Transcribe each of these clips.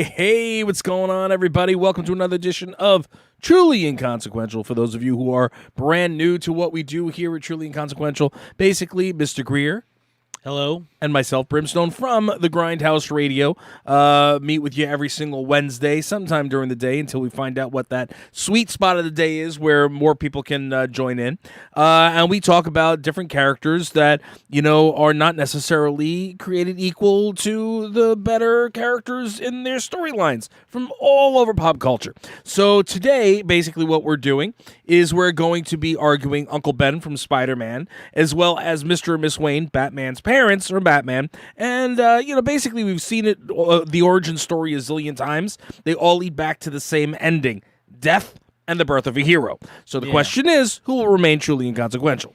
Hey, what's going on, everybody? Welcome to another edition of Truly Inconsequential. For those of you who are brand new to what we do here at Truly Inconsequential, basically, Mr. Greer. Hello. And myself, Brimstone, from the Grindhouse Radio. Meet with you every single Wednesday, sometime during the day, until we find out what that sweet spot of the day is where more people can join in. And we talk about different characters that, are not necessarily created equal to the better characters in their storylines from all over pop culture. So today, basically what we're doing is we're going to be arguing Uncle Ben from Spider-Man, as well as Mr. and Miss Wayne, Batman's parents from Batman, and basically we've seen it, the origin story a zillion times. They all lead back to the same ending: death and the birth of a hero. So the question is, who will remain truly inconsequential?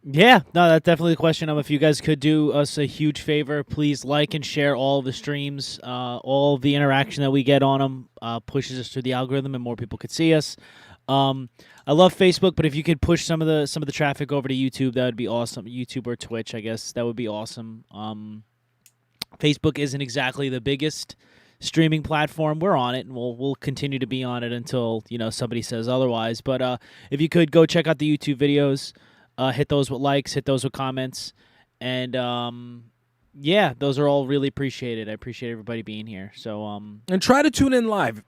Yeah, no, that's definitely the question. If you guys could do us a huge favor, please like and share all of the streams. All of the interaction that we get on them pushes us through the algorithm, and more people could see us. I love Facebook, but if you could push some of the traffic over to YouTube, that would be awesome. YouTube or Twitch, I guess, that would be awesome. Facebook isn't exactly the biggest streaming platform. We're on it, and we'll continue to be on it until somebody says otherwise. But if you could go check out the YouTube videos, hit those with likes, hit those with comments, and yeah, those are all really appreciated. I appreciate everybody being here. So and try to tune in live.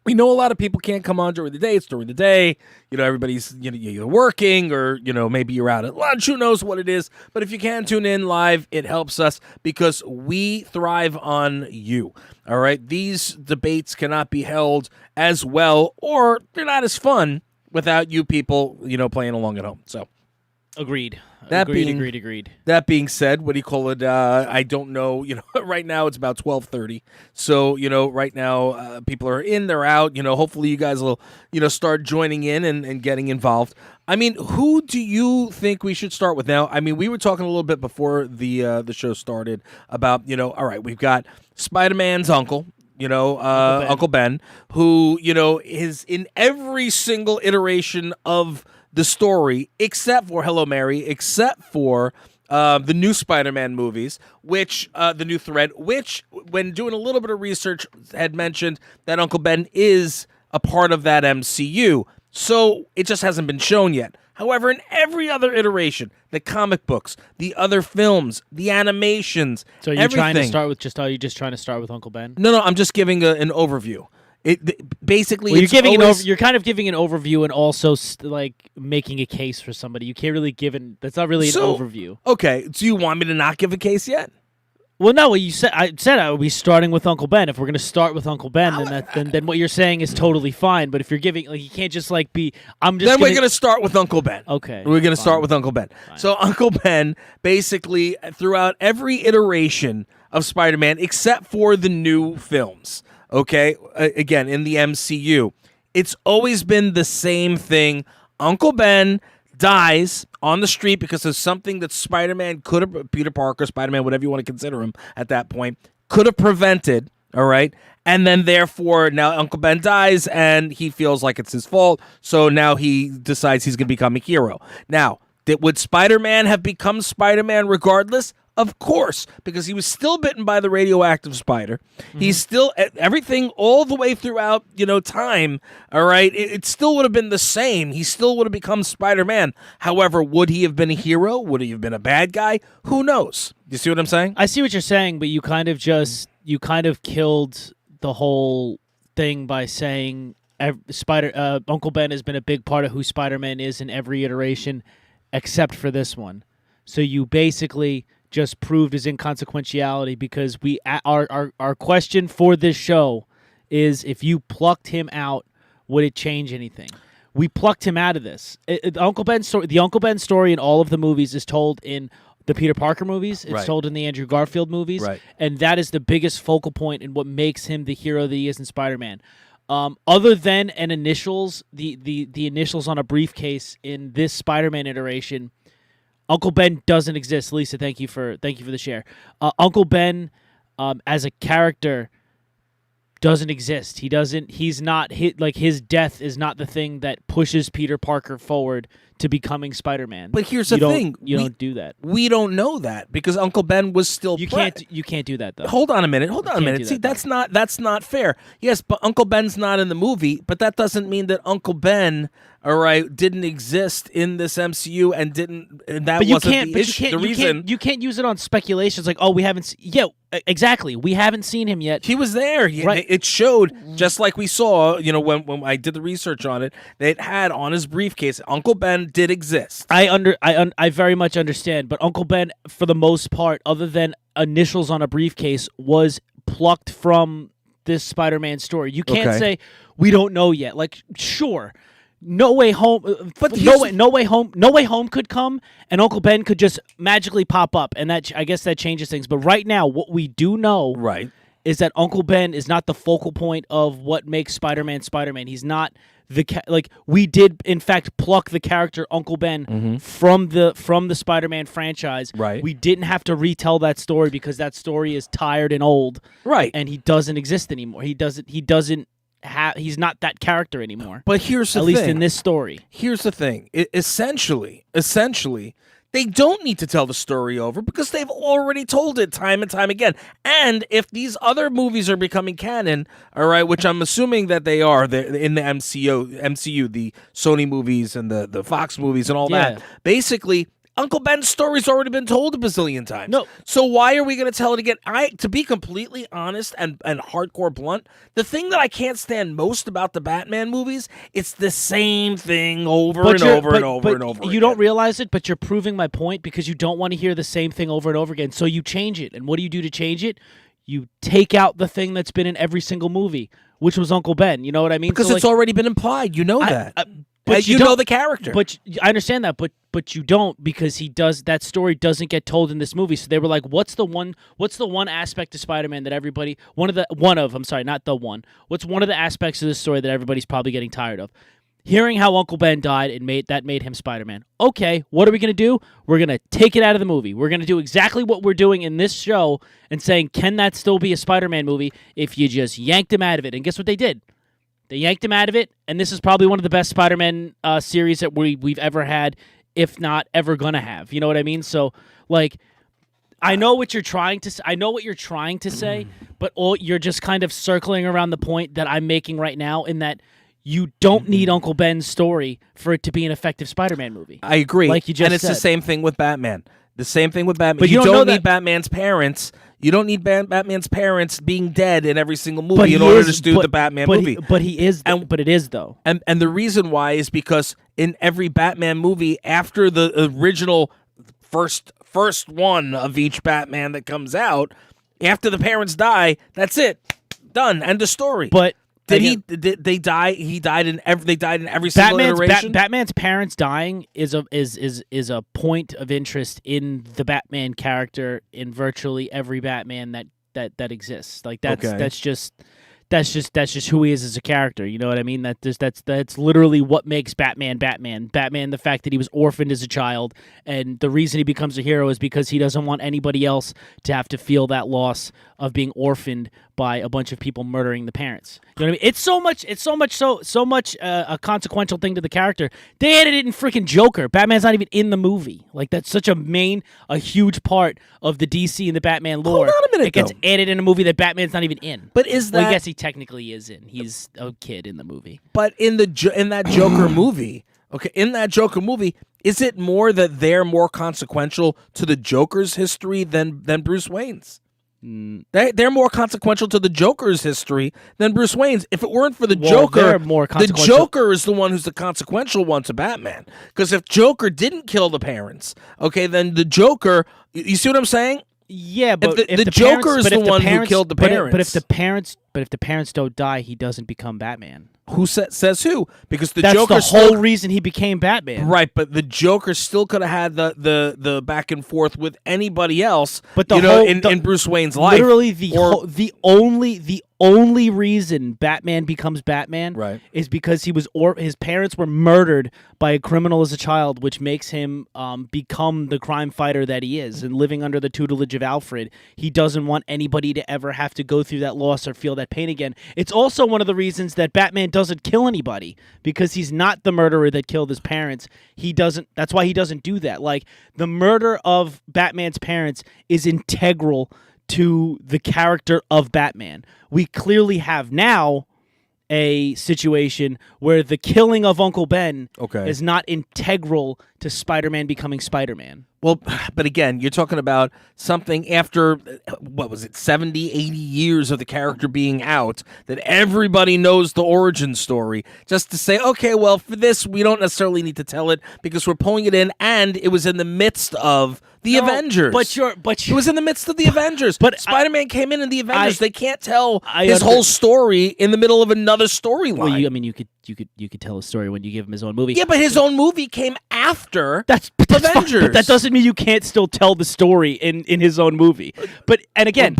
We know a lot of people can't come on during the day. It's during the day. Everybody's you're working, or maybe you're out at lunch. Who knows what it is? But if you can tune in live, it helps us because we thrive on you. All right, these debates cannot be held as well, or they're not as fun without you people playing along at home. So, agreed. Agreed. That being said, what do you call it? I don't know. Right now it's about 12:30. So right now people are in, they're out. Hopefully you guys will start joining in and getting involved. I mean, who do you think we should start with now? I mean, we were talking a little bit before the show started about all right, we've got Spider-Man's uncle. Uncle Ben, who is in every single iteration of the story, except for Hello Mary, except for the new Spider-Man movies, which the new thread, which when doing a little bit of research had mentioned that Uncle Ben is a part of that MCU. So it just hasn't been shown yet. However, in every other iteration, the comic books, the other films, the animations, so you're everything. Trying to start with are you just trying to start with Uncle Ben? No, I'm just giving an overview. Basically, well, you're kind of giving an overview and also making a case for somebody. You can't really give it. That's not really an overview. Okay, do you want me to not give a case yet? Well, no. I said I would be starting with Uncle Ben. If we're going to start with Uncle Ben, then what you're saying is totally fine. But if you're giving, you can't just be. I'm just. Then we're going to start with Uncle Ben. Okay, we're going to start with Uncle Ben. Fine. So Uncle Ben, basically, throughout every iteration of Spider-Man, except for the new films. Okay, again, in the MCU, it's always been the same thing. Uncle Ben dies on the street because of something that Spider-Man could have, Peter Parker, Spider-Man, whatever you want to consider him at that point, could have prevented, all right? And then, therefore, now Uncle Ben dies, and he feels like it's his fault, so now he decides he's going to become a hero. Now, would Spider-Man have become Spider-Man regardless? Of course, because he was still bitten by the radioactive spider. Mm-hmm. He's still everything all the way throughout, time. All right, it still would have been the same. He still would have become Spider-Man. However, would he have been a hero? Would he have been a bad guy? Who knows? You see what I'm saying? I see what you're saying, but you kind of killed the whole thing by saying Uncle Ben has been a big part of who Spider-Man is in every iteration, except for this one. So you basically just proved his inconsequentiality, because our question for this show is, if you plucked him out, would it change anything? We plucked him out of this. The Uncle Ben story in all of the movies is told in the Peter Parker movies. It's told in the Andrew Garfield movies. Right. And that is the biggest focal point in what makes him the hero that he is in Spider-Man. Other than initials, the initials on a briefcase in this Spider-Man iteration, Uncle Ben doesn't exist. Lisa, thank you for the share. Uncle Ben, as a character, doesn't exist. He's not like his death is not the thing that pushes Peter Parker forward to becoming Spider-Man. But here's the thing. You don't do that. We don't know that because Uncle Ben was still You can't do that though. Hold on a minute. See, that's not fair. Yes, but Uncle Ben's not in the movie, but that doesn't mean that Uncle Ben, all right, didn't exist in this MCU and that wasn't the issue. The reason you can't use it on speculations like, oh, we haven't exactly. We haven't seen him yet. He was there. Right. It showed, just like we saw, when I did the research on it, it had on his briefcase, Uncle Ben did exist. I very much understand, but Uncle Ben, for the most part, other than initials on a briefcase, was plucked from this Spider-Man story. You can't say we don't know yet. Like, sure. No Way Home, but no Way Home could come, and Uncle Ben could just magically pop up, and that I guess that changes things. But right now, what we do know, is that Uncle Ben is not the focal point of what makes Spider-Man Spider-Man. He's not we did in fact pluck the character Uncle Ben from the Spider-Man franchise. Right. We didn't have to retell that story because that story is tired and old. Right. And he doesn't exist anymore. He's not that character anymore. But here's the thing. At least in this story. Here's the thing. Essentially, they don't need to tell the story over because they've already told it time and time again. And if these other movies are becoming canon, all right, which I'm assuming that they are in the MCU, the Sony movies and the Fox movies and all that, basically Uncle Ben's story's already been told a bazillion times. No. So why are we going to tell it again? To be completely honest and hardcore blunt, the thing that I can't stand most about the Batman movies, it's the same thing over and over again. You don't realize it, but you're proving my point because you don't want to hear the same thing over and over again. So you change it. And what do you do to change it? You take out the thing that's been in every single movie, which was Uncle Ben. You know what I mean? Because it's already been implied. You know that. But you know the character. But I understand that, but you don't because that story doesn't get told in this movie. So they were like, what's the one aspect of Spider-Man that everybody what's one of the aspects of this story that everybody's probably getting tired of? Hearing how Uncle Ben died and made him Spider-Man. Okay, what are we going to do? We're going to take it out of the movie. We're going to do exactly what we're doing in this show and saying, can that still be a Spider-Man movie if you just yanked him out of it? And guess what they did? They yanked him out of it, and this is probably one of the best Spider-Man series that we've ever had, if not ever gonna have. You know what I mean? So, like, I know what you're trying to say, but you're just kind of circling around the point that I'm making right now, in that you don't need Uncle Ben's story for it to be an effective Spider-Man movie. I agree. Like you just said. the same thing with Batman. But you don't need Batman's parents. You don't need Batman's parents being dead in every single movie in order to do the Batman movie. But it is though. And the reason why is because in every Batman movie, after the original first one of each Batman that comes out, after the parents die, that's it, done, end of story. But Did they die? They died in every single iteration. Batman's parents dying is a point of interest in the Batman character in virtually every Batman that exists. Like that's just who he is as a character. You know what I mean? That's literally what makes Batman Batman. Batman, the fact that he was orphaned as a child, and the reason he becomes a hero is because he doesn't want anybody else to have to feel that loss of being orphaned by a bunch of people murdering the parents. You know what I mean? It's so much a consequential thing to the character. They added it in freaking Joker. Batman's not even in the movie. Like, that's such a huge part of the DC and the Batman lore. Hold on a minute, it gets added in a movie that Batman's not even in. But is that? Well, I guess he technically is in. He's a kid in the movie. But in that Joker movie, is it more that they're more consequential to the Joker's history than Bruce Wayne's? They're more consequential to the Joker's history than Bruce Wayne's. If it weren't for the Joker, the Joker is the one who's the consequential one to Batman. Because if Joker didn't kill the parents, then the Joker, you see what I'm saying? Yeah, but if the Joker is the one who killed the parents. But if the parents don't die, he doesn't become Batman. Who says who? Because that's Joker the whole reason he became Batman. Right, but the Joker still could have had the back and forth with anybody else. But in Bruce Wayne's life. Literally the only reason Batman becomes Batman Right. is because his parents were murdered by a criminal as a child, which makes him become the crime fighter that he is. And living under the tutelage of Alfred, he doesn't want anybody to ever have to go through that loss or feel that pain again. It's also one of the reasons that Batman doesn't kill anybody, because he's not the murderer that killed his parents. That's why he doesn't do that. Like, the murder of Batman's parents is integral to the character of Batman. We clearly have now a situation where the killing of Uncle Ben is not integral to Spider-Man becoming Spider-Man. Well, but again, you're talking about something after, 70, 80 years of the character being out, that everybody knows the origin story, just to say, okay, well, for this, we don't necessarily need to tell it because we're pulling it in, and it was in the midst of the Avengers. But it was in the midst of the Avengers. But Spider-Man came in the Avengers. They can't tell his whole story in the middle of another storyline. Well, you could tell a story when you give him his own movie. Yeah, but his own movie came after that's Avengers. But that doesn't mean you can't still tell the story in his own movie. But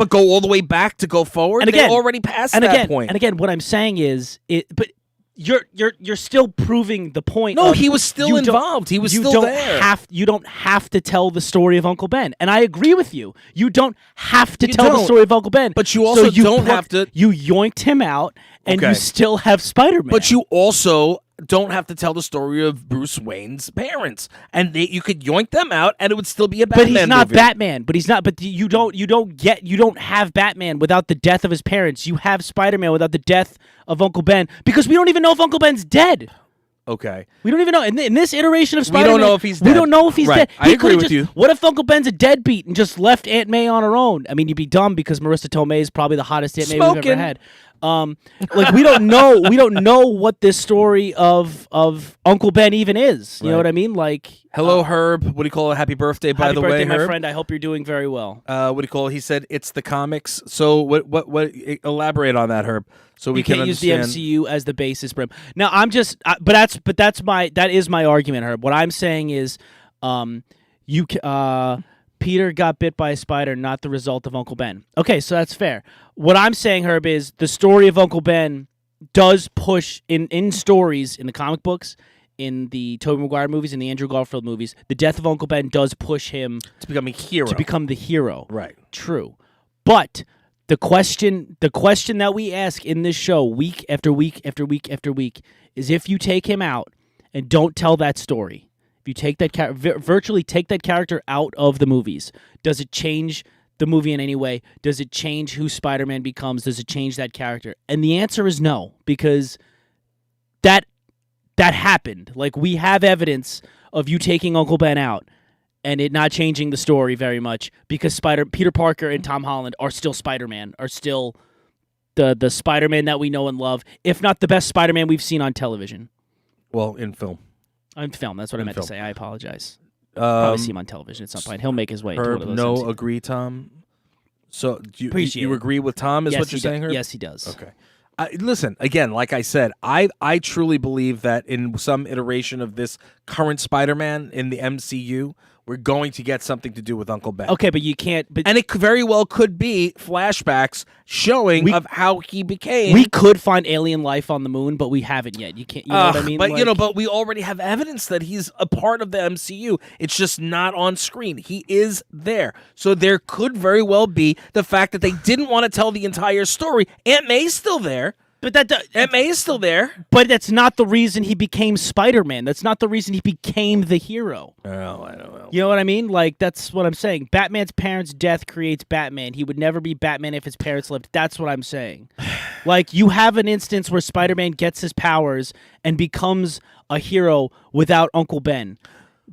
go all the way back to go forward. And again, they're already past that point. And again, what I'm saying is But you're still proving the point. No, he was still involved. He was still there. You don't have to tell the story of Uncle Ben, and I agree with you. You don't have to tell the story of Uncle Ben, but you also don't have to. You yoinked him out, and you still have Spider-Man. But you also don't have to tell the story of Bruce Wayne's parents, and you could yoink them out, and it would still be a Batman. But he's not movie. Batman. But he's not. But you don't have Batman without the death of his parents. You have Spider-Man without the death of Uncle Ben, because we don't even know if Uncle Ben's dead. Okay. We don't even know. In this iteration of Spider-Man, we don't know if he's dead. We don't know if he's dead. I agree with you. What if Uncle Ben's a deadbeat and just left Aunt May on her own? I mean, you'd be dumb, because Marissa Tomei is probably the hottest Aunt May we've ever had. Like, we don't know. We don't know what this story of Uncle Ben even is. You know what I mean? Like, hello, Herb. What do you call it? Happy birthday, by the way, Happy birthday, my Herb. friend. I hope you're doing very well. What do you call it? He said it's the comics. So what? Elaborate on that, Herb. So we can understand. Use the MCU as the basis, Brim. Now, that is my argument, Herb. What I'm saying is, Peter got bit by a spider, not the result of Uncle Ben. Okay, so that's fair. What I'm saying, Herb, is the story of Uncle Ben does push in stories, in the comic books, in the Tobey Maguire movies, in the Andrew Garfield movies. The death of Uncle Ben does push him to become a hero. To become the hero. Right. True. But the question that we ask in this show week after week after week after week is, if you take him out and don't tell that story, if you take that virtually take that character out of the movies, does it change the movie in any way? Does it change who Spider-Man becomes? Does it change that character? And the answer is no, because that happened. Like, we have evidence of you taking Uncle Ben out and it not changing the story very much, because Peter Parker and Tom Holland are still Spider-Man, are still the Spider-Man that we know and love, if not the best Spider-Man we've seen on television. Well, in film. On film, that's what I meant to say. I apologize. Probably see him on television at some point. He'll make his way. Herb, to one of those MCU. agree, Tom? So do you agree with Tom, is what you're saying, Herb? Yes, he does. Okay. Listen, again, like I said, I truly believe that in some iteration of this current Spider-Man in the MCU, we're going to get something to do with Uncle Ben. Okay, but you can't. And it very well could be flashbacks showing of how he became. We could find alien life on the moon, but we haven't yet. You can't. You know what I mean? But but we already have evidence that he's a part of the MCU. It's just not on screen. He is there, so there could very well be the fact that they didn't want to tell the entire story. Aunt May's still there. But Aunt May is still there. But that's not the reason he became Spider-Man. That's not the reason he became the hero. Oh, I don't know. You know what I mean? Like, that's what I'm saying. Batman's parents' death creates Batman. He would never be Batman if his parents lived. That's what I'm saying. Like, you have an instance where Spider-Man gets his powers and becomes a hero without Uncle Ben.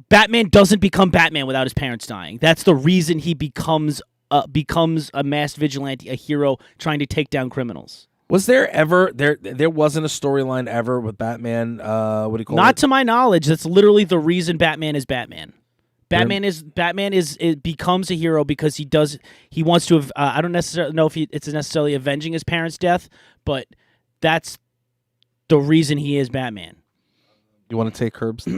Batman doesn't become Batman without his parents dying. That's the reason he becomes a masked vigilante, a hero trying to take down criminals. Was there ever there wasn't a storyline ever with Batman? What do you call it? Not to my knowledge. That's literally the reason Batman is Batman. Batman becomes a hero because he wants to. I don't necessarily know if it's necessarily avenging his parents' death, but that's the reason he is Batman. You want to take Herb's?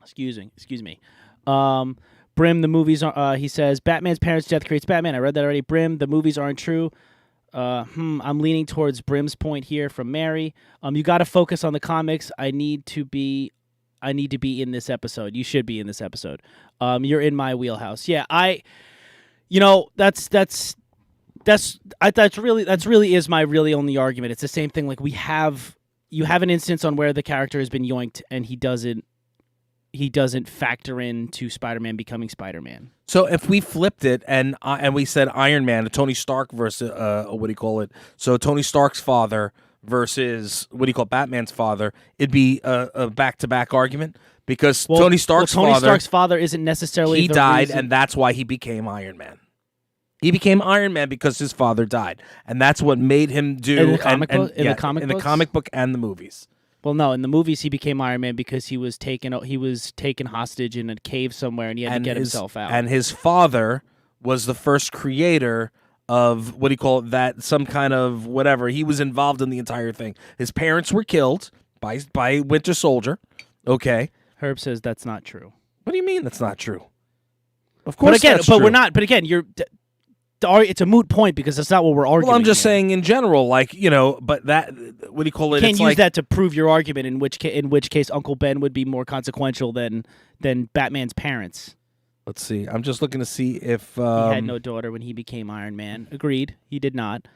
Excuse me. Brim, the movies are. He says Batman's parents' death creates Batman. I read that already. Brim, the movies aren't true. I'm leaning towards Brim's point here from Mary. You got to focus on the comics. I need to be in this episode. You should be in this episode. You're in my wheelhouse. Yeah, that's really is my really only argument. It's the same thing. Like you have an instance on where the character has been yoinked and he doesn't factor into Spider-Man becoming Spider-Man. So if we flipped it and we said Iron Man, Tony Stark versus So Tony Stark's father versus Batman's father, it'd be a back-to-back argument because Tony Stark's father isn't necessarily he died, and that's why he became Iron Man. He became Iron Man because his father died, and that's what made him do in the comic book and the movies. Well, no, in the movies he became Iron Man because he was taken hostage in a cave somewhere, and he had to get himself out. And his father was the first creator of that some kind of whatever. He was involved in the entire thing. His parents were killed by Winter Soldier. Okay, Herb says that's not true. What do you mean that's not true? Of course, that's true. We're not. But again, it's a moot point because that's not what we're arguing. Well, I'm just saying in general, but that You can't use that to prove your argument. In which case, Uncle Ben would be more consequential than Batman's parents. Let's see. I'm just looking to see if he had no daughter when he became Iron Man. Agreed. He did not.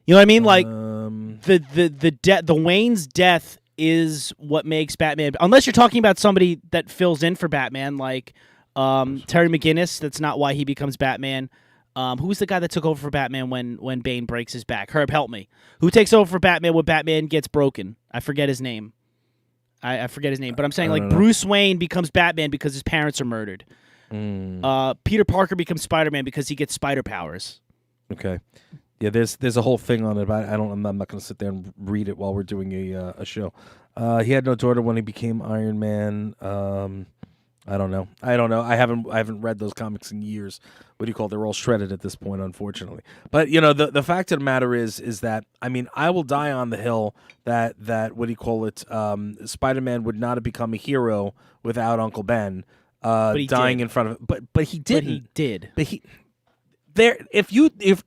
You know what I mean? Like the Wayne's death is what makes Batman. Unless you're talking about somebody that fills in for Batman, like Terry McGinnis. That's not why he becomes Batman. Who's the guy that took over for Batman when Bane breaks his back? Herb, help me. Who takes over for Batman when Batman gets broken? I forget his name. I forget his name, but I'm saying Bruce Wayne becomes Batman because his parents are murdered. Peter Parker becomes Spider-Man because he gets spider powers. Okay. Yeah, there's a whole thing on it, but I'm not going to sit there and read it while we're doing a show. He had no daughter when he became Iron Man. I don't know. I haven't read those comics in years. They're all shredded at this point, unfortunately. But the fact of the matter is that I will die on the hill that Spider-Man would not have become a hero without Uncle Ben dying in front of him. But he didn't. But he did. But he. If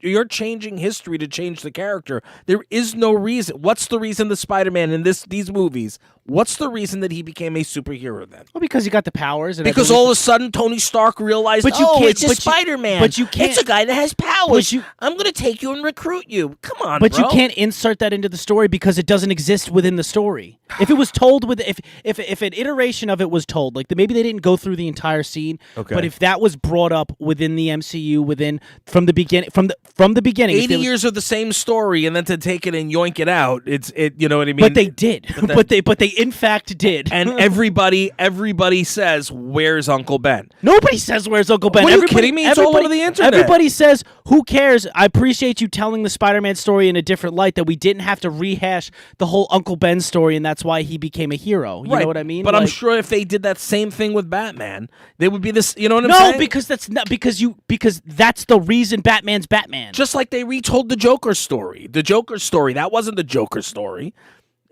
you're changing history to change the character, there is no reason. What's the reason the Spider-Man in these movies? What's the reason that he became a superhero then? Well, because he got the powers. And because all of a sudden Tony Stark realized, it's a Spider-Man. But you can't. It's a guy that has powers. I'm going to take you and recruit you. Come on, but bro. you can't insert that into the story because it doesn't exist within the story. If it was told if an iteration of it was told, like maybe they didn't go through the entire scene, but if that was brought up within the MCU, from the beginning, 80 years of the same story, and then to take it and yoink it out, you know what I mean? But they did. But they in fact did. And everybody says, "Where's Uncle Ben?" Nobody says, "Where's Uncle Ben?" What are you kidding me? It's all over the internet. Everybody says, "Who cares?" I appreciate you telling the Spider-Man story in a different light, that we didn't have to rehash the whole Uncle Ben story, and that's why he became a hero. You know what I mean? But I'm sure if they did that same thing with Batman, they would be this. You know what I'm saying? No, because that's not because that's the reason Batman's Batman. Just like they retold the Joker story. The Joker story, that wasn't the Joker story.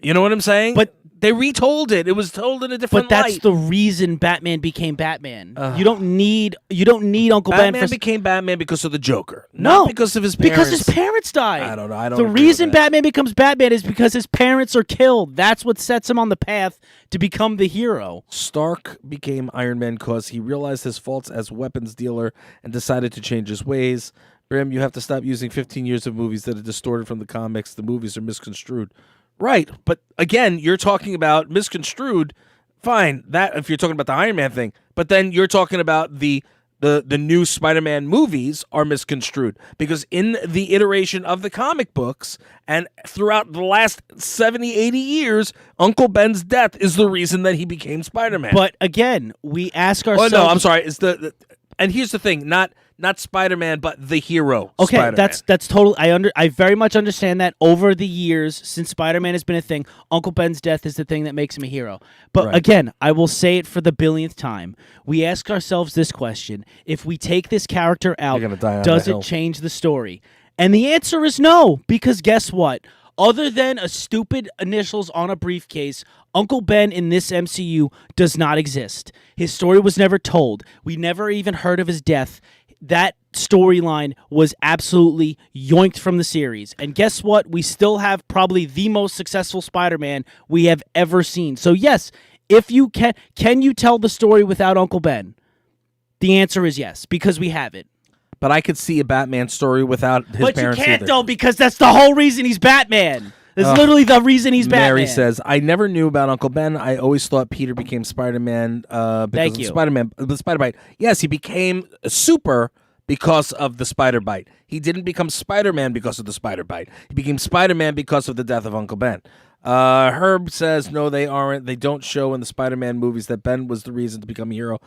You know what I'm saying? But they retold it. It was told in a different light. But that's the reason Batman became Batman. You don't need Uncle Ben. Batman became Batman because of the Joker. Not because of his parents. Because his parents died. I don't know. The reason Batman becomes Batman is because his parents are killed. That's what sets him on the path to become the hero. Stark became Iron Man because he realized his faults as weapons dealer and decided to change his ways. Brim, you have to stop using 15 years of movies that are distorted from the comics. The movies are misconstrued. Right, but again, you're talking about misconstrued. Fine, that if you're talking about the Iron Man thing, but then you're talking about the new Spider-Man movies are misconstrued because in the iteration of the comic books and throughout the last 70, 80 years, Uncle Ben's death is the reason that he became Spider-Man. But again, we ask ourselves. Oh no, I'm sorry. It's and here's the thing, not Spider-Man, but the hero. Okay, Spider-Man. that's totally. I very much understand that. Over the years, since Spider-Man has been a thing, Uncle Ben's death is the thing that makes him a hero. But again, I will say it for the billionth time. We ask ourselves this question: if we take this character out, does it change the story? And the answer is no, because guess what? Other than a stupid initials on a briefcase, Uncle Ben in this MCU does not exist. His story was never told. We never even heard of his death. that storyline was absolutely yoinked from the series. And guess what? We still have probably the most successful Spider-Man we have ever seen. So yes, if you can you tell the story without Uncle Ben? The answer is yes, because we have it. But I could see a Batman story without his But parents you can't either. though, because that's the whole reason he's Batman. That's literally the reason he's Batman. Mary says, I never knew about Uncle Ben. I always thought Peter became Spider-Man because Thank of you. Spider-Man, the spider bite. Yes, he became a super because of the spider bite. He didn't become Spider-Man because of the spider bite. He became Spider-Man because of the death of Uncle Ben. Herb says, no, they aren't. They don't show in the Spider-Man movies that Ben was the reason to become a hero.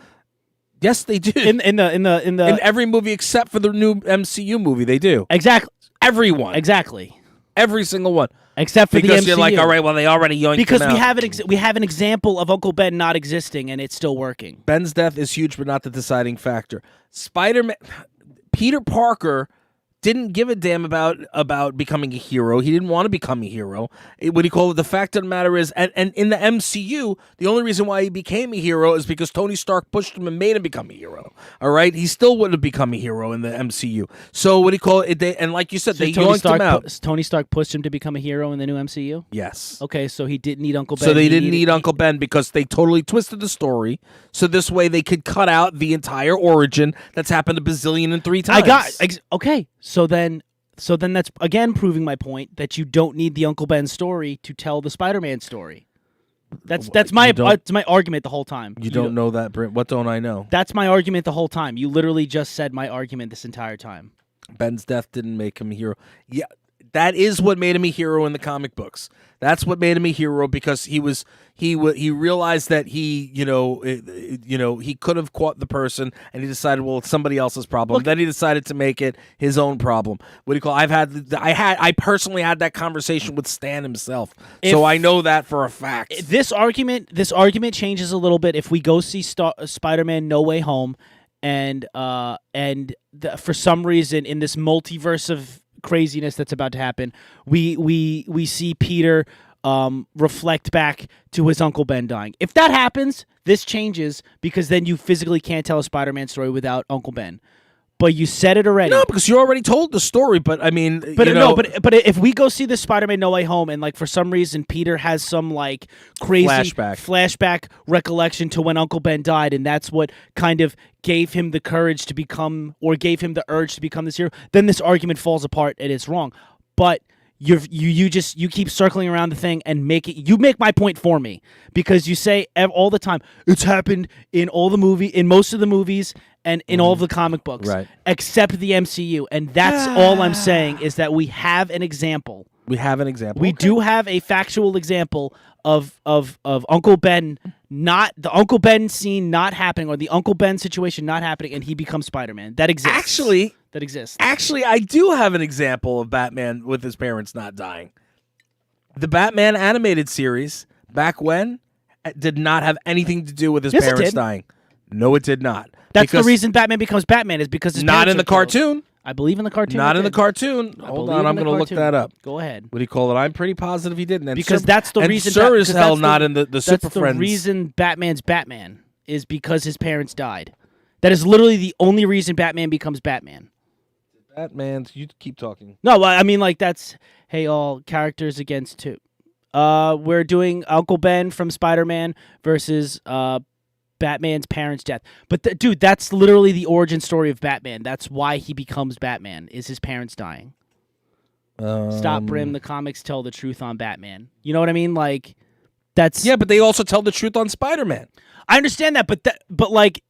Yes, they do. In every movie except for the new MCU movie, they do. Exactly. Everyone. Exactly. Every single one. Except for because the MCU. you're like, all right, well, they already yoinked because him we out. we have an example of Uncle Ben not existing and it's still working. Ben's death is huge, but not the deciding factor. Spider-Man, Peter Parker didn't give a damn about becoming a hero. He didn't want to become a hero. What do you call it? The fact of the matter is, and in the MCU, the only reason why he became a hero is because Tony Stark pushed him and made him become a hero. All right? He still wouldn't have become a hero in the MCU. So what do you call it? And like you said, So they yoinked him out. Tony Stark pushed him to become a hero in the new MCU? Yes. Okay, so he didn't need Uncle Ben. So they didn't need Uncle Ben because they totally twisted the story. So this way they could cut out the entire origin that's happened a bazillion and 3 times. Okay. So then that's again proving my point that you don't need the Uncle Ben story to tell the Spider-Man story. That's my argument the whole time. You don't know that, Brent. What don't I know? That's my argument the whole time. You literally just said my argument this entire time. Ben's death didn't make him a hero. Yeah, that is what made him a hero in the comic books. That's what made him a hero because he realized that he could have caught the person and he decided, well, it's somebody else's problem. Then he decided to make it his own problem. What do you call it? I personally had that conversation with Stan himself. So I know that for a fact. This argument changes a little bit if we go see Spider-Man No Way Home and for some reason in this multiverse of craziness that's about to happen, we see Peter reflect back to his Uncle Ben dying. If that happens, this changes because then you physically can't tell a Spider-Man story without Uncle Ben. But you said it already. No, because you already told the story. But I mean, but if we go see this Spider-Man No Way Home and like for some reason Peter has some like crazy flashback recollection to when Uncle Ben died, and that's what kind of gave him the courage to become, or gave him the urge to become this hero, then this argument falls apart and it's wrong. But you keep circling around the thing and you make my point for me because you say all the time it's happened in most of the movies and in all of the comic books, right, except the MCU, and that's all I'm saying is that we have an example. We do have a factual example of Uncle Ben, not the Uncle Ben scene not happening, or the Uncle Ben situation not happening, and he becomes Spider-Man. That exists. Actually, I do have an example of Batman with his parents not dying. The Batman animated series back when did not have anything to do with his parents dying. No, it did not. That's the reason Batman becomes Batman is because his not in the killed. cartoon. I believe in the cartoon. Not in the cartoon. Hold on, I'm going to look that up. Go ahead. What do you call it? I'm pretty positive he didn't. And because that's the reason. Sir is hell not in the Super Friends. That's the reason Batman's Batman is because his parents died. That is literally the only reason Batman becomes Batman. You keep talking. No, I mean like that's all characters against two. We're doing Uncle Ben from Spider-Man versus Batman's parents' death. But dude, that's literally the origin story of Batman. That's why he becomes Batman, is his parents dying. Stop, Brim. The comics tell the truth on Batman. You know what I mean? Like, that's... Yeah, but they also tell the truth on Spider-Man. I understand that, but like,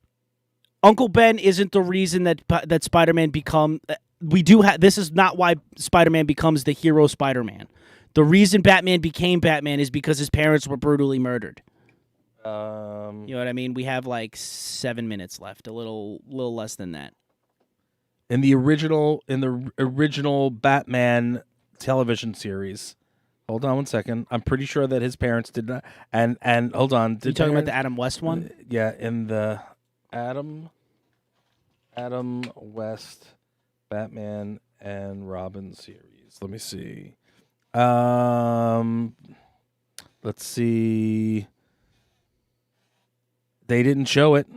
Uncle Ben isn't the reason that Spider-Man become... This is not why Spider-Man becomes the hero Spider-Man. The reason Batman became Batman is because his parents were brutally murdered. You know what I mean? We have like 7 minutes left, a little less than that. In the original Batman television series, hold on 1 second. I'm pretty sure that his parents did not. And hold on, you talking about the Adam West one? Yeah, in the Adam West Batman and Robin series. Let me see. Let's see. They didn't show it,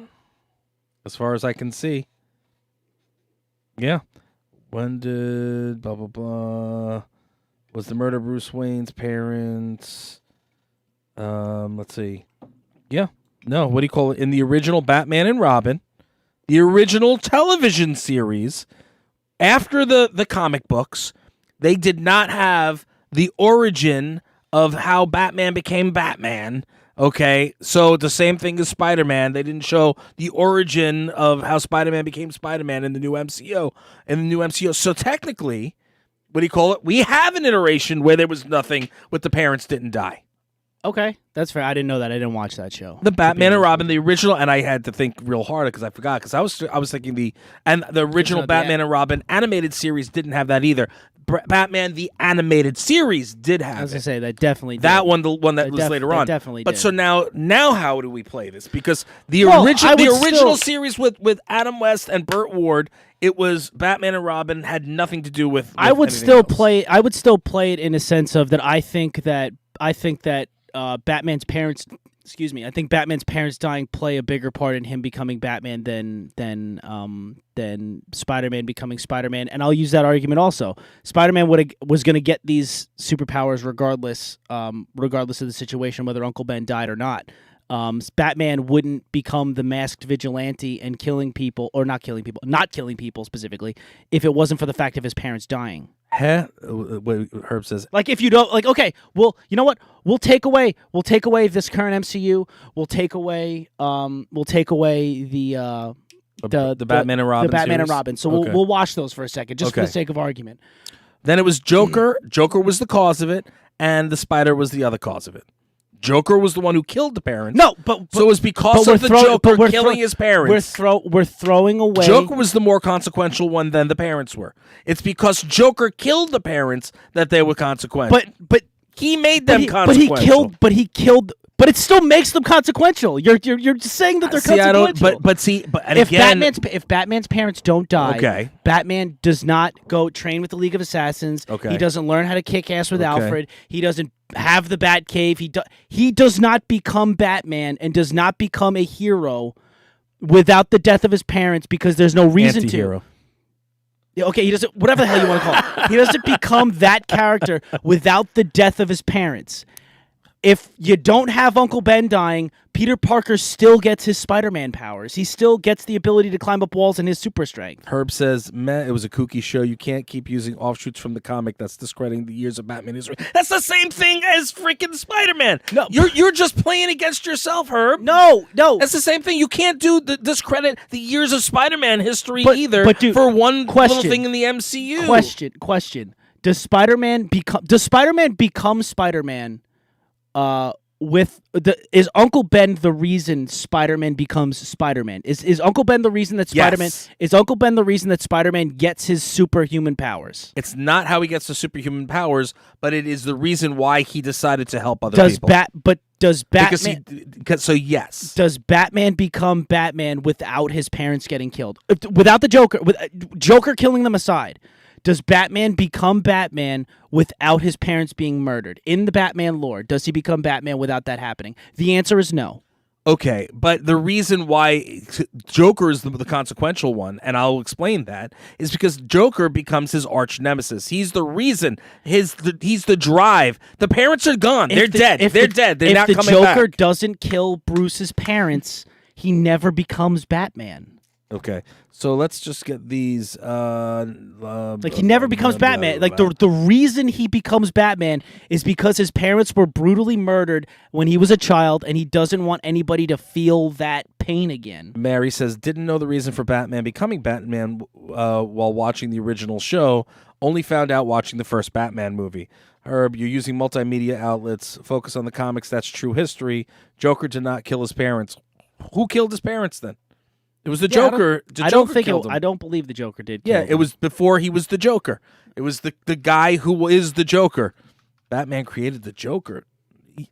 as far as I can see. Yeah. When did blah blah blah? Was the murder Bruce Wayne's parents? Let's see. Yeah. No, what do you call it? In the original Batman and Robin, the original television series, after the comic books, they did not have the origin of how Batman became Batman. Okay, so the same thing as Spider-Man. They didn't show the origin of how Spider-Man became Spider-Man in the new MCU. So technically, what do you call it? We have an iteration where there was nothing, but the parents didn't die. Okay, that's fair. I didn't know that. I didn't watch that show. The Batman and Robin, the original, and I had to think real hard because I forgot because I was thinking the original Batman and Robin animated series didn't have that either. Batman the animated series did have. I was gonna say that definitely did. That one, the one that was later on, definitely. But did. so now how do we play this? Because the original series with Adam West and Burt Ward, it was Batman and Robin had nothing to do with. I would still play. I would still play it in a sense of that. I think that Batman's parents. Excuse me. I think Batman's parents dying play a bigger part in him becoming Batman than Spider-Man becoming Spider-Man. And I'll use that argument also. Spider-Man was going to get these superpowers regardless of the situation, whether Uncle Ben died or not. Batman wouldn't become the masked vigilante and not killing people specifically, if it wasn't for the fact of his parents dying. What Herb says. Like if you don't okay, well, you know what? We'll take away this current MCU. We'll take away the Batman and Robin. The Batman series? and Robin. So we'll watch those for a second, just for the sake of argument. Then it was Joker. Joker was the cause of it, and the Spider was the other cause of it. Joker was the one who killed the parents. No, but so it was because of the Joker killing his parents. We're throwing away. Joker was the more consequential one than the parents were. It's because Joker killed the parents that they were consequential. But he made them consequential. But he killed. But it still makes them consequential. You're just saying that they're consequential. If Batman's parents don't die, Batman does not go train with the League of Assassins. He doesn't learn how to kick ass with Alfred. He doesn't have the Batcave. He does not become Batman and does not become a hero without the death of his parents because there's no reason to. Okay, he doesn't. Whatever the hell you want to call it, he doesn't become that character without the death of his parents. If you don't have Uncle Ben dying, Peter Parker still gets his Spider-Man powers. He still gets the ability to climb up walls and his super strength. Herb says, "Meh, it was a kooky show. You can't keep using offshoots from the comic. That's discrediting the years of Batman history." That's the same thing as freaking Spider-Man. No, you're just playing against yourself, Herb. No. That's the same thing. You can't discredit the years of Spider-Man history either. But dude, for one little thing in the MCU. Question: Does Spider-Man become Spider-Man? Is Uncle Ben the reason Spider-Man becomes Spider-Man? Is Uncle Ben the reason that Spider-Man is Uncle Ben the reason that Spider-Man gets his superhuman powers? It's not how he gets the superhuman powers, but it is the reason why he decided to help other people. Does Batman? Yes. Does Batman become Batman without his parents getting killed? Without the Joker, with Joker killing them aside? Does Batman become Batman without his parents being murdered? In the Batman lore, does he become Batman without that happening? The answer is no. Okay, but the reason why Joker is the consequential one, and I'll explain that, is because Joker becomes his arch nemesis. He's the reason. He's the drive. The parents are gone. They're dead. They're dead. They're not coming back. If the Joker doesn't kill Bruce's parents, he never becomes Batman. Okay, so let's just get these. He never becomes Batman. Like the reason he becomes Batman is because his parents were brutally murdered when he was a child, and he doesn't want anybody to feel that pain again. Mary says, didn't know the reason for Batman becoming Batman while watching the original show. Only found out watching the first Batman movie. Herb, you're using multimedia outlets. Focus on the comics. That's true history. Joker did not kill his parents. Who killed his parents then? It was the Joker. I don't believe the Joker did. Yeah, it was before he was the Joker. It was the guy who is the Joker. Batman created the Joker.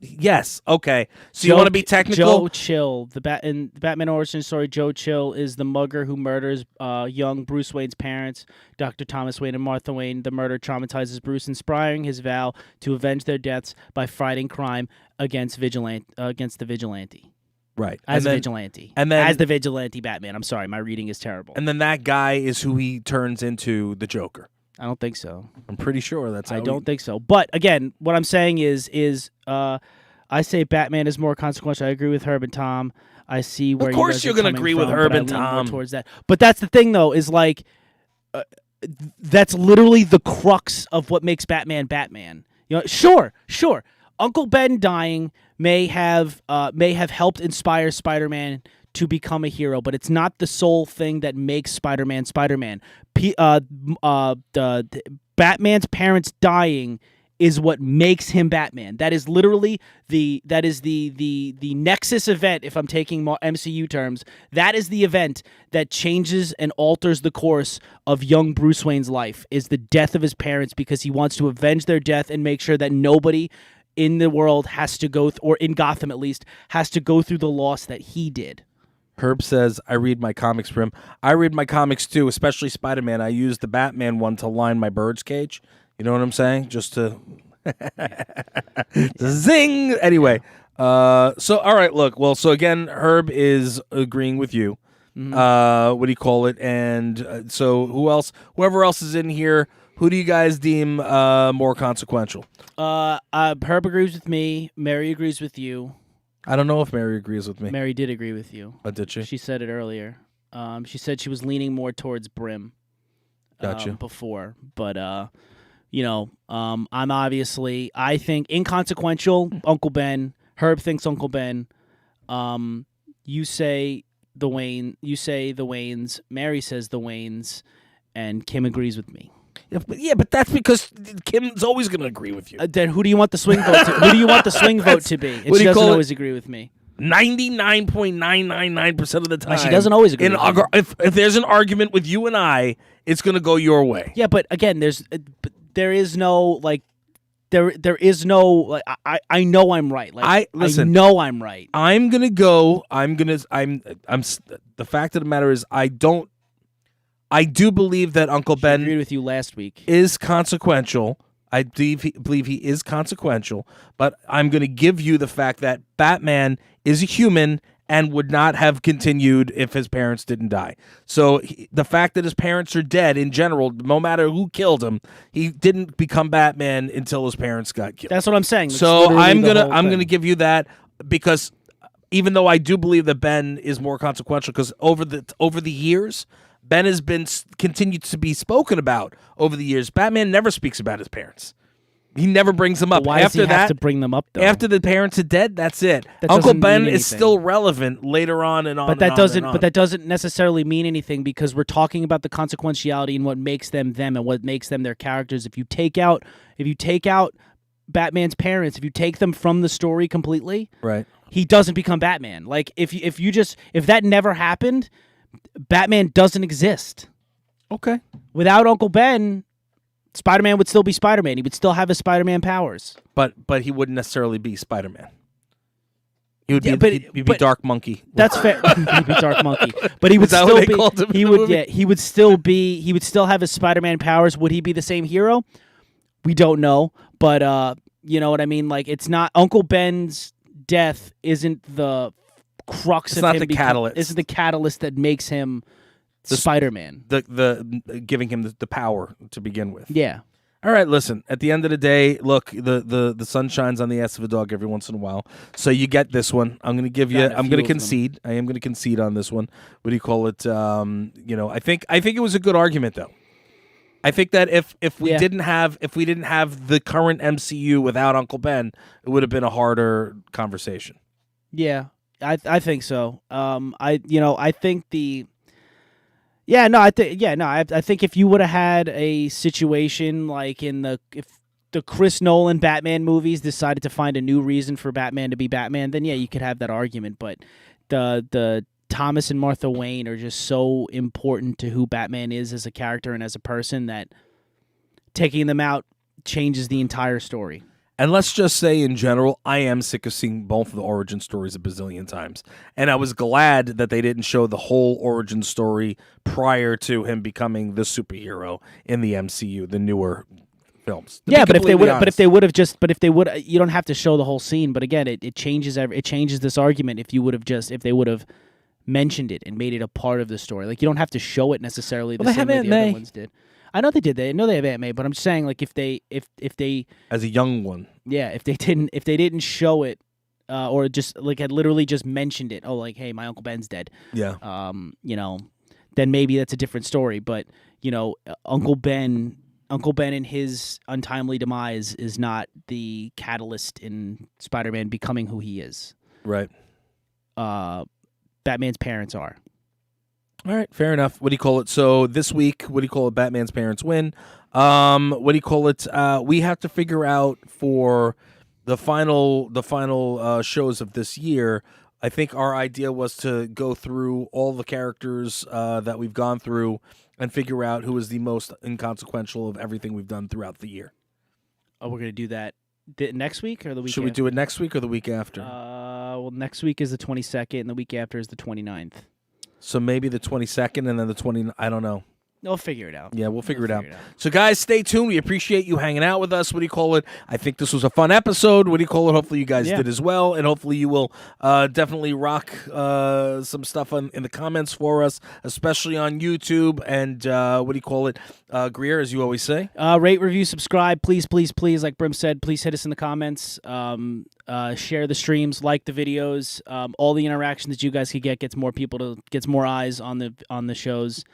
Yes. Okay. So you want to be technical? Joe Chill, in the Batman origin story, Joe Chill is the mugger who murders young Bruce Wayne's parents, Dr. Thomas Wayne and Martha Wayne. The murder traumatizes Bruce, inspiring his vow to avenge their deaths by fighting crime against the vigilante. Right. As and a then, vigilante. And then, as the vigilante Batman. I'm sorry, my reading is terrible. And then that guy is who he turns into the Joker. I don't think so. I'm pretty sure that's how I don't think so. But again, what I'm saying is I say Batman is more consequential. I agree with Herb and Tom. I see where Of course you guys you're are gonna coming agree with from, Herb but I and lean more Tom. towards that. But that's the thing, though, is like that's literally the crux of what makes Batman Batman. You know, sure. Uncle Ben dying may have helped inspire Spider-Man to become a hero, but it's not the sole thing that makes Spider-Man Spider-Man. The Batman's parents dying is what makes him Batman. That is literally the nexus event. If I'm taking MCU terms, that is the event that changes and alters the course of young Bruce Wayne's life. Is the death of his parents, because he wants to avenge their death and make sure that nobody in the world has to go, or in Gotham at least, has to go through the loss that he did. Herb says, I read my comics, Prim. I read my comics too, especially Spider-Man. I use the Batman one to line my bird's cage. You know what I'm saying? Just to zing. Anyway, so all right, look. Well, so again, Herb is agreeing with you. What do you call it? And so who else? Whoever else is in here, who do you guys deem more consequential? Herb agrees with me. Mary agrees with you. I don't know if Mary agrees with me. Mary did agree with you. Oh, did she? She said it earlier. She said she was leaning more towards Brim. Gotcha. Before, but I'm obviously, I think inconsequential. Uncle Ben. Herb thinks Uncle Ben. You say the Wayne. You say the Waynes. Mary says the Waynes, and Kim agrees with me. Yeah, but that's because Kim's always going to agree with you. Then who do you want the swing vote to? Who do you want the swing vote to be? And she doesn't always agree with me. 99.999% of the time. She doesn't always agree. If there's an argument with you and I, it's going to go your way. Yeah, but again, there is no like. There is no like, I know I'm right. Like I know I'm right. I'm gonna go. The fact of the matter is I do believe that Uncle Ben agreed with you last week is consequential. I believe he is consequential, but I'm going to give you the fact that Batman is a human and would not have continued if his parents didn't die. So the fact that his parents are dead in general, no matter who killed him, he didn't become Batman until his parents got killed. That's what I'm saying. So I'm gonna give you that, because even though I do believe that Ben is more consequential, because over the years, Ben has been continued to be spoken about over the years. Batman never speaks about his parents. He never brings them up. Why after does he that, have to bring them up, though? After the parents are dead, that's it. That Uncle doesn't Ben mean is still relevant later on and on. But that and doesn't. on and on. But that doesn't necessarily mean anything, because we're talking about the consequentiality and what makes them them and what makes them their characters. If you take out Batman's parents, if you take them from the story completely, right, he doesn't become Batman. Like if that never happened, Batman doesn't exist. Okay. Without Uncle Ben, Spider-Man would still be Spider-Man. He would still have his Spider-Man powers. But he wouldn't necessarily be Spider-Man. He would be he'd be Dark Monkey. That's fair. He'd be Dark Monkey. But he would still be he would still have his Spider-Man powers. Would he be the same hero? We don't know. But you know what I mean? Like, it's not Uncle Ben's death isn't the crux it's of not him. The catalyst. It's the catalyst that makes him Spider-Man. The giving him the power to begin with. Yeah. All right, listen. At the end of the day, look, the sun shines on the ass of a dog every once in a while. So you get this one. I'm going to give you. I'm going to concede. I am going to concede on this one. What do you call it? I think it was a good argument, though. I think that if we didn't have the current MCU without Uncle Ben, it would have been a harder conversation. Yeah, I think so. I think if you would have had a situation like if the Chris Nolan Batman movies decided to find a new reason for Batman to be Batman, then yeah, you could have that argument. But the Thomas and Martha Wayne are just so important to who Batman is as a character and as a person that taking them out changes the entire story. And let's just say, in general, I am sick of seeing both of the origin stories a bazillion times. And I was glad that they didn't show the whole origin story prior to him becoming the superhero in the MCU, the newer films. To be Yeah, but if they completely would, honest. you don't have to show the whole scene. But again, it changes this argument if they would have mentioned it and made it a part of the story. Like, you don't have to show it necessarily the Well, they same have way Aunt the other May. ones did. I know they did. I know they have Aunt May, but I'm just saying, like, if they as a young one. yeah, if they didn't show it, or just like had literally just mentioned it, oh, like, hey, my Uncle Ben's dead. Yeah. Then maybe that's a different story. But Uncle Ben and his untimely demise is not the catalyst in Spider-Man becoming who he is. Right. Batman's parents are. All right, fair enough. What do you call it? So this week, what do you call it? Batman's parents win. What do you call it? We have to figure out for the final shows of this year. I think our idea was to go through all the characters that we've gone through and figure out who is the most inconsequential of everything we've done throughout the year. Oh, we're gonna do that next week or the week? Should we do it next week or the week after? Well, next week is the 22nd, and the week after is the 29th. So maybe the 22nd and then the 20th. I don't know. We'll figure it out. Yeah, we'll figure it out. So, guys, stay tuned. We appreciate you hanging out with us. What do you call it? I think this was a fun episode. What do you call it? Hopefully you guys did as well, and hopefully you will definitely rock some stuff in the comments for us, especially on YouTube. And what do you call it? Greer, as you always say. Rate, review, subscribe. Please, please, please, like Brim said, please hit us in the comments. Share the streams, like the videos. All the interaction that you guys could gets more eyes on the shows.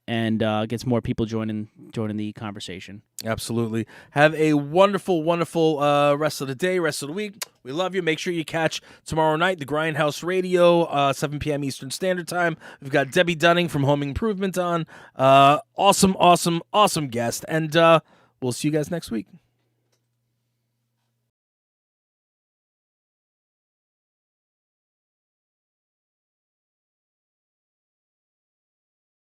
And gets more people joining the conversation. Absolutely. Have a wonderful, wonderful rest of the day, rest of the week. We love you. Make sure you catch tomorrow night, the Grindhouse Radio, 7 p.m. Eastern Standard Time. We've got Debbie Dunning from Home Improvement on. Awesome, awesome, awesome guest. And we'll see you guys next week.